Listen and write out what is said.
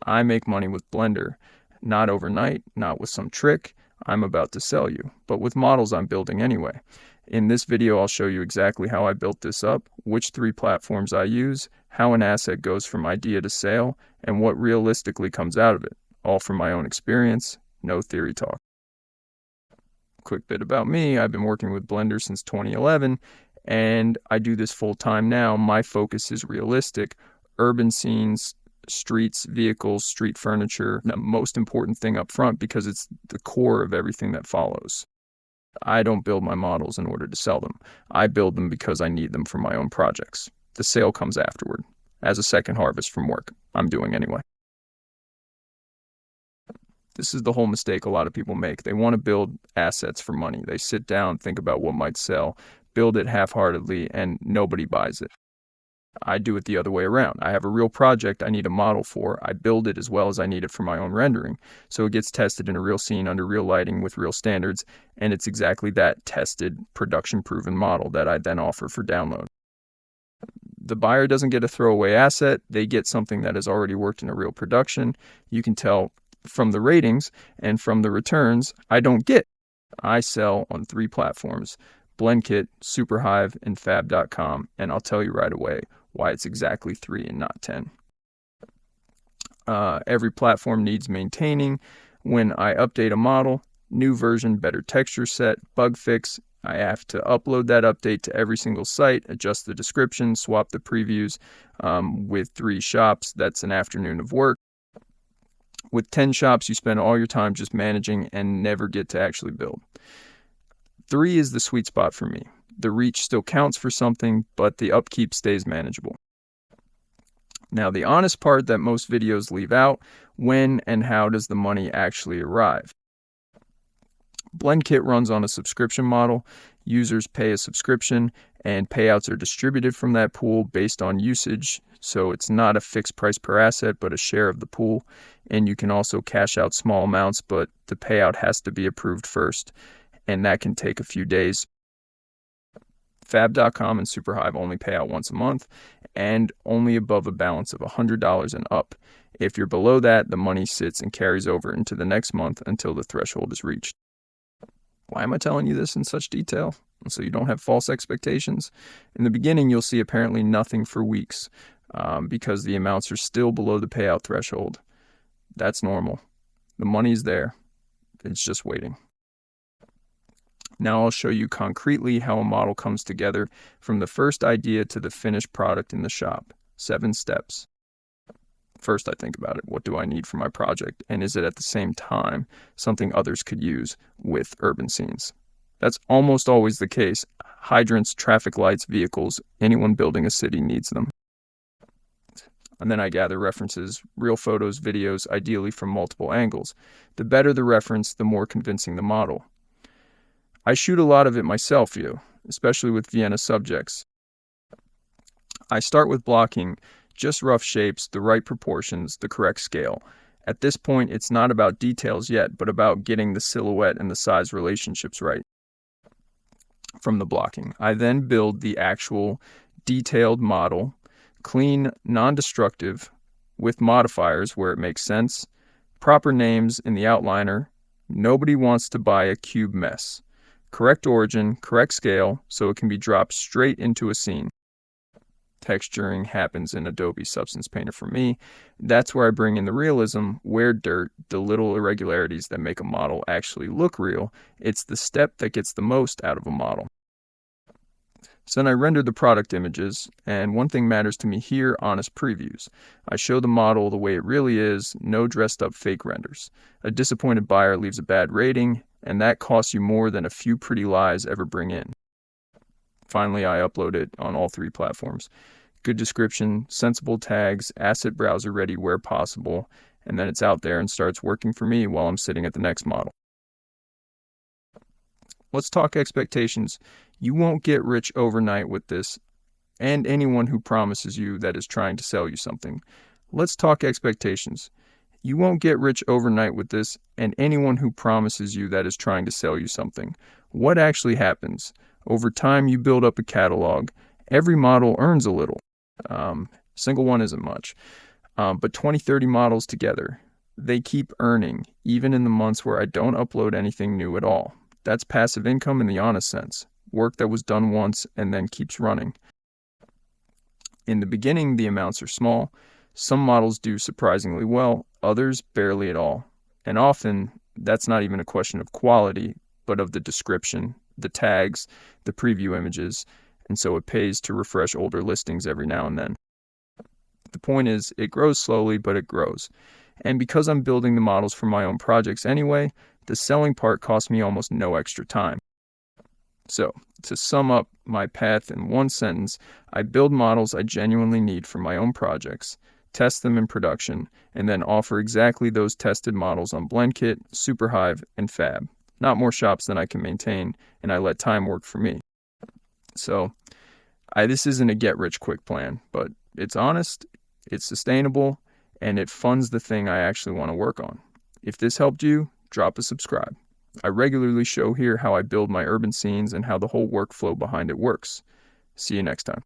I make money with Blender, not overnight, not with some trick I'm about to sell you, but with models I'm building anyway. In this video, I'll show you exactly how I built this up, which 3 platforms I use, how an asset goes from idea to sale, and what realistically comes out of it, all from my own experience, no theory talk. Quick bit about me, I've been working with Blender since 2011, and I do this full time now. My focus is realistic, urban scenes, streets, vehicles, street furniture, the most important thing up front because it's the core of everything that follows. I don't build my models in order to sell them. I build them because I need them for my own projects. The sale comes afterward, as a second harvest from work I'm doing anyway. This is the whole mistake a lot of people make. They want to build assets for money. They sit down, think about what might sell, build it half-heartedly, and nobody buys it. I do it the other way around. I have a real project I need a model for. I build it as well as I need it for my own rendering. So it gets tested in a real scene under real lighting with real standards, and it's exactly that tested, production-proven model that I then offer for download. The buyer doesn't get a throwaway asset. They get something that has already worked in a real production. You can tell from the ratings and from the returns, I don't get. I sell on 3 platforms, blenderkit, Superhive, and fab.com, and I'll tell you right away why it's exactly 3 and not 10. Every platform needs maintaining. When I update a model, new version, better texture set, bug fix, I have to upload that update to every single site, adjust the description, swap the previews. With 3 shops, that's an afternoon of work. With 10 shops, you spend all your time just managing and never get to actually build. 3 is the sweet spot for me. The reach still counts for something, but the upkeep stays manageable. Now, the honest part that most videos leave out, when and how does the money actually arrive? blenderkit runs on a subscription model. Users pay a subscription, and payouts are distributed from that pool based on usage. So it's not a fixed price per asset, but a share of the pool. And you can also cash out small amounts, but the payout has to be approved first, and that can take a few days. Fab.com and Superhive only pay out once a month, and only above a balance of $100 and up. If you're below that, the money sits and carries over into the next month until the threshold is reached. Why am I telling you this in such detail? So you don't have false expectations. In the beginning, you'll see apparently nothing for weeks because the amounts are still below the payout threshold. That's normal. The money's there. It's just waiting. Now I'll show you concretely how a model comes together from the first idea to the finished product in the shop. 7 steps. First, I think about it. What do I need for my project? And is it at the same time something others could use with urban scenes? That's almost always the case. Hydrants, traffic lights, vehicles, anyone building a city needs them. And then I gather references, real photos, videos, ideally from multiple angles. The better the reference, the more convincing the model. I shoot a lot of it myself, especially with Vienna subjects. I start with blocking, just rough shapes, the right proportions, the correct scale. At this point, it's not about details yet, but about getting the silhouette and the size relationships right from the blocking. I then build the actual detailed model, clean, non-destructive, with modifiers where it makes sense, proper names in the outliner. Nobody wants to buy a cube mess. Correct origin, correct scale, so it can be dropped straight into a scene. Texturing happens in Adobe Substance Painter for me. That's where I bring in the realism, wear dirt, the little irregularities that make a model actually look real. It's the step that gets the most out of a model. So then I render the product images, and one thing matters to me here, honest previews. I show the model the way it really is, no dressed up fake renders. A disappointed buyer leaves a bad rating, and that costs you more than a few pretty lies ever bring in. Finally, I upload it on all 3 platforms. Good description, sensible tags, asset browser ready where possible, and then it's out there and starts working for me while I'm sitting at the next model. Let's talk expectations. You won't get rich overnight with this, and anyone who promises you that is trying to sell you something. Let's talk expectations. You won't get rich overnight with this, and anyone who promises you that is trying to sell you something. What actually happens? Over time, you build up a catalog. Every model earns a little. Single one isn't much. but 20-30 models together. They keep earning, even in the months where I don't upload anything new at all. That's passive income in the honest sense. Work that was done once and then keeps running. In the beginning, the amounts are small. Some models do surprisingly well, others barely at all. And often, that's not even a question of quality, but of the description, the tags, the preview images, and so it pays to refresh older listings every now and then. The point is, it grows slowly, but it grows. And because I'm building the models for my own projects anyway, the selling part costs me almost no extra time. So, to sum up my path in one sentence, I build models I genuinely need for my own projects, test them in production, and then offer exactly those tested models on blenderkit, Superhive, and Fab. Not more shops than I can maintain, and I let time work for me. So, this isn't a get-rich-quick plan, but it's honest, it's sustainable, and it funds the thing I actually want to work on. If this helped you, drop a subscribe. I regularly show here how I build my urban scenes and how the whole workflow behind it works. See you next time.